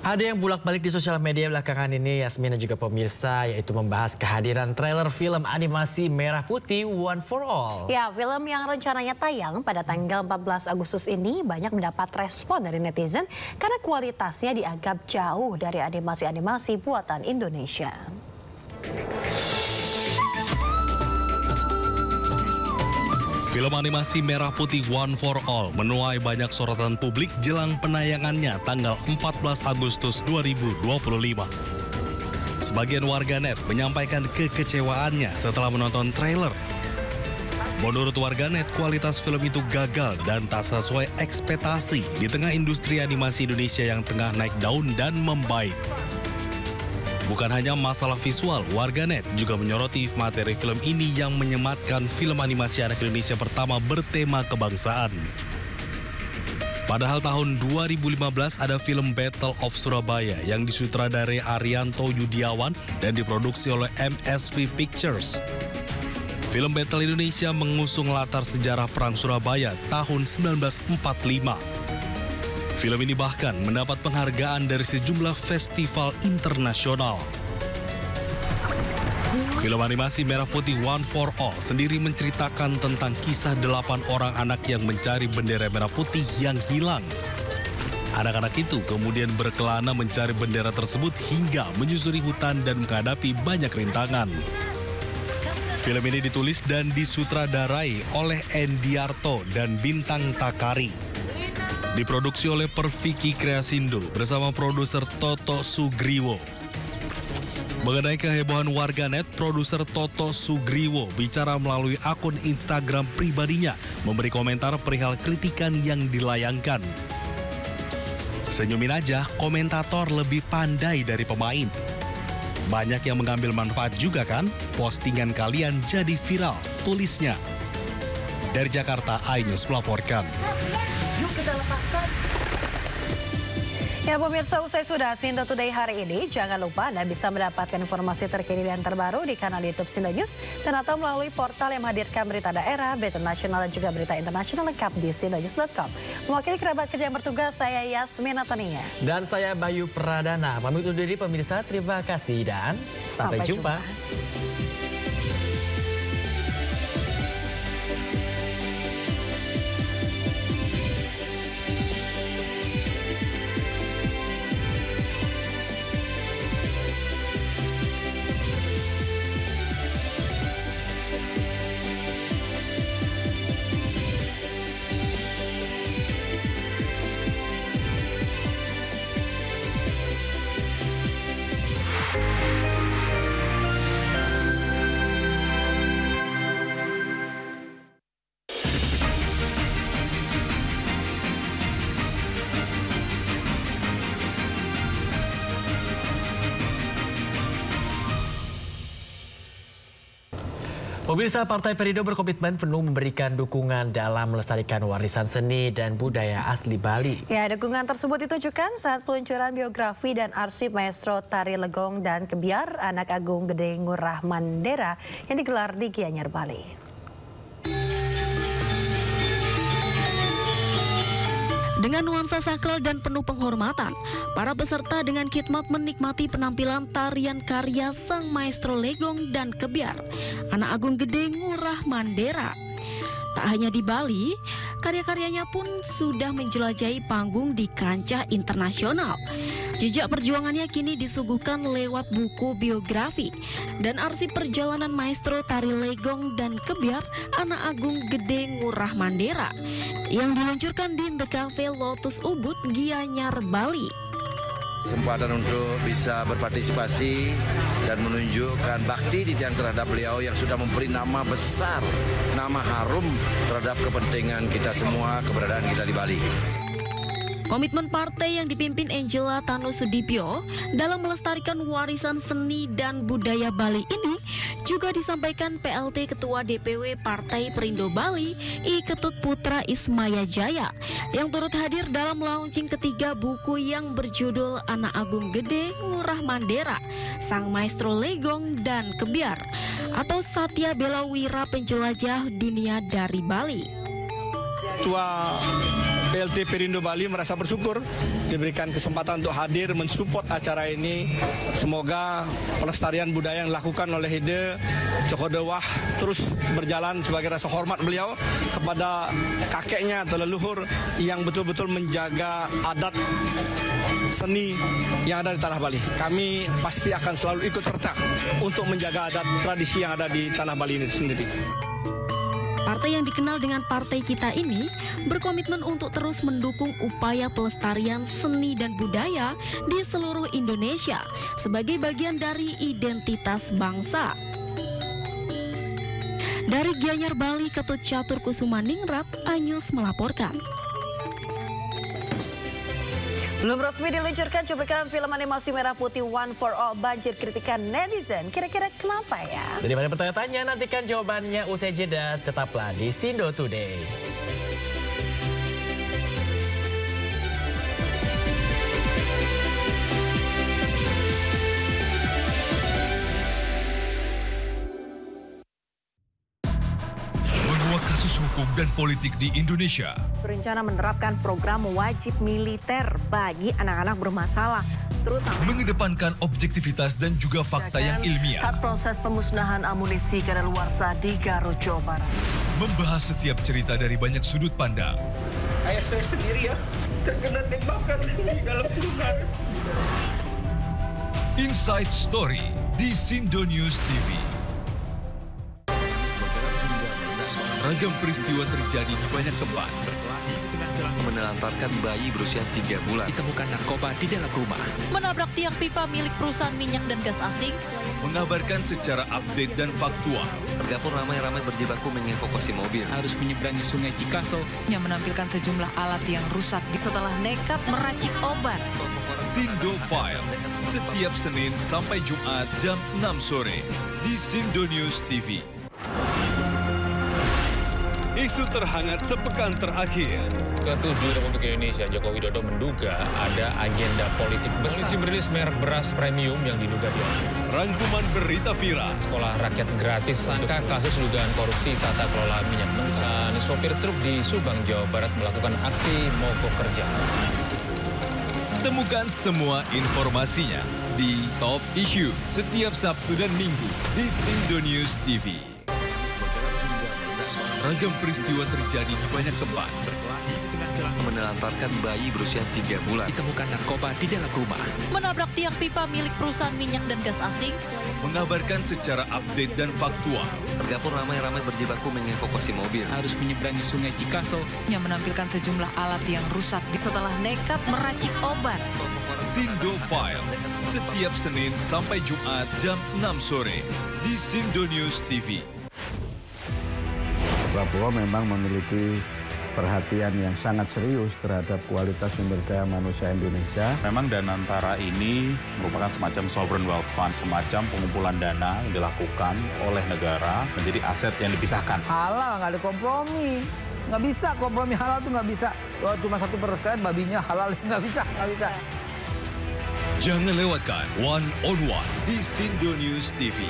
Ada yang bolak-balik di sosial media belakangan ini, Yasmin dan juga pemirsa, yaitu membahas kehadiran trailer film animasi Merah Putih One for All. Ya, film yang rencananya tayang pada tanggal 14 Agustus ini banyak mendapat respon dari netizen karena kualitasnya dianggap jauh dari animasi-animasi buatan Indonesia. Film animasi Merah Putih One for All menuai banyak sorotan publik jelang penayangannya tanggal 14 Agustus 2025. Sebagian warganet menyampaikan kekecewaannya setelah menonton trailer. Menurut warganet, kualitas film itu gagal dan tak sesuai ekspektasi di tengah industri animasi Indonesia yang tengah naik daun dan membaik. Bukan hanya masalah visual, warganet juga menyoroti materi film ini yang menyematkan film animasi anak Indonesia pertama bertema kebangsaan. Padahal tahun 2015 ada film Battle of Surabaya yang disutradarai Arianto Yudiawan dan diproduksi oleh MSV Pictures. Film Battle Indonesia mengusung latar sejarah Perang Surabaya tahun 1945. Film ini bahkan mendapat penghargaan dari sejumlah festival internasional. Film animasi Merah Putih One for All sendiri menceritakan tentang kisah 8 orang anak yang mencari bendera merah putih yang hilang. Anak-anak itu kemudian berkelana mencari bendera tersebut hingga menyusuri hutan dan menghadapi banyak rintangan. Film ini ditulis dan disutradarai oleh Endiarto dan Bintang Takari. Diproduksi oleh Perfiki Kreasindo bersama produser Toto Sugriwo. Mengenai kehebohan warganet, produser Toto Sugriwo bicara melalui akun Instagram pribadinya, memberi komentar perihal kritikan yang dilayangkan. Senyumin aja, komentator lebih pandai dari pemain. Banyak yang mengambil manfaat juga kan? Postingan kalian jadi viral, tulisnya. Dari Jakarta, iNews melaporkan. Yuk kita lepaskan. Ya pemirsa, usai sudah Sinta Today hari ini, jangan lupa Anda bisa mendapatkan informasi terkini dan terbaru di kanal YouTube Sinta News dan atau melalui portal yang menghadirkan berita daerah, berita nasional dan juga berita internasional lengkap di sintanews.com. Mewakili kerabat kerja yang bertugas, saya Yasmin Antoninya. Dan saya Bayu Pradana. Pamit undur diri pemirsa, terima kasih dan sampai jumpa. Pemirsa, Partai Perindo berkomitmen penuh memberikan dukungan dalam melestarikan warisan seni dan budaya asli Bali. Ya, dukungan tersebut ditujukan saat peluncuran biografi dan arsip maestro tari legong dan kebiar anak Agung Gede Ngurah Mandera yang digelar di Gianyar, Bali. Dengan nuansa sakral dan penuh penghormatan, para peserta dengan khidmat menikmati penampilan tarian karya sang maestro legong dan kebiar, anak Agung Gede Ngurah Mandera. Tak hanya di Bali, karya-karyanya pun sudah menjelajahi panggung di kancah internasional. Jejak perjuangannya kini disuguhkan lewat buku biografi dan arsip perjalanan maestro tari legong dan kebiar anak Agung Gede Ngurah Mandera yang diluncurkan di The Cafe Lotus Ubud, Gianyar, Bali. Kesempatan untuk bisa berpartisipasi dan menunjukkan bakti di terhadap beliau yang sudah memberi nama besar, nama harum terhadap kepentingan kita semua, keberadaan kita di Bali. Komitmen partai yang dipimpin Angela Tanu Sudipyo dalam melestarikan warisan seni dan budaya Bali ini juga disampaikan PLT Ketua DPW Partai Perindo Bali, I Ketut Putra Ismaya Jaya, yang turut hadir dalam launching ketiga buku yang berjudul Anak Agung Gede Ngurah Mandera, Sang Maestro Legong dan Kebiar, atau Satya Bela Wira Penjelajah Dunia dari Bali. Ketua PLT Perindo Bali merasa bersyukur diberikan kesempatan untuk hadir mensupport acara ini. Semoga pelestarian budaya yang dilakukan oleh Hide Joko Dewah terus berjalan sebagai rasa hormat beliau kepada kakeknya atau leluhur yang betul-betul menjaga adat seni yang ada di tanah Bali. Kami pasti akan selalu ikut serta untuk menjaga adat tradisi yang ada di tanah Bali ini sendiri. Partai yang dikenal dengan Partai Kita ini berkomitmen untuk terus mendukung upaya pelestarian seni dan budaya di seluruh Indonesia sebagai bagian dari identitas bangsa. Dari Gianyar Bali, Ketut Catur Kusumaningrat, Anyus melaporkan. Belum resmi diluncurkan cuplikan film animasi Merah Putih One for All banjir kritikan netizen. Kira-kira kenapa ya? Daripada bertanya-tanya, nantikan jawabannya usai jeda. Tetaplah di Sindo Today. Kasus hukum dan politik di Indonesia. Berencana menerapkan program wajib militer bagi anak-anak bermasalah, terutama mengedepankan objektivitas dan juga fakta yang ilmiah. Saat proses pemusnahan amunisi kadaluarsa di Garut, Jawa Barat. Membahas setiap cerita dari banyak sudut pandang. Ayah saya sendiri ya, terkena tembakan di dalam rumah. Inside Story di Sindo News TV. Ragam peristiwa terjadi di banyak tempat. Menelantarkan bayi berusia 3 bulan. Ditemukan narkoba di dalam rumah. Menabrak tiang pipa milik perusahaan minyak dan gas asing. Mengabarkan secara update dan faktual. Warga pun ramai-ramai berjibaku mengevakuasi mobil. Harus menyeberangi sungai Cikaso. Yang menampilkan sejumlah alat yang rusak Setelah nekat meracik obat. Sindo Files. Setiap Senin sampai Jumat jam 6 sore. Di Sindo News TV. Isu terhangat sepekan terakhir. Ketujuh Republik Indonesia, Joko Widodo menduga ada agenda politik besar. Polisi merilis merek beras premium yang diduga dia. Rangkuman berita viral. Sekolah rakyat gratis untuk kasus dugaan korupsi tata kelola minyak mentah. Sopir truk di Subang, Jawa Barat melakukan aksi mogok kerja. Temukan semua informasinya di Top Issue setiap Sabtu dan Minggu di Sindo News TV. Ragam peristiwa terjadi di banyak tempat. Menelantarkan bayi berusia 3 bulan. Ditemukan narkoba di dalam rumah. Menabrak tiang pipa milik perusahaan minyak dan gas asing. Mengabarkan secara update dan faktual. Warga pun ramai-ramai berjibaku mengevakuasi mobil. Harus menyeberangi sungai Cikaso. yang menampilkan sejumlah alat yang rusak Setelah nekat meracik obat. Sindo Files. Setiap Senin sampai Jumat jam 6 sore di Sindo News TV. Prabowo memang memiliki perhatian yang sangat serius terhadap kualitas sumber daya manusia Indonesia. Memang Danantara ini merupakan semacam sovereign wealth fund, semacam pengumpulan dana yang dilakukan oleh negara menjadi aset yang dipisahkan. Halal, nggak ada kompromi. Nggak bisa, kompromi halal tuh nggak bisa. Wah, cuma 1% babinya halal, nggak bisa. Jangan lewatkan One on One di Sindo News TV.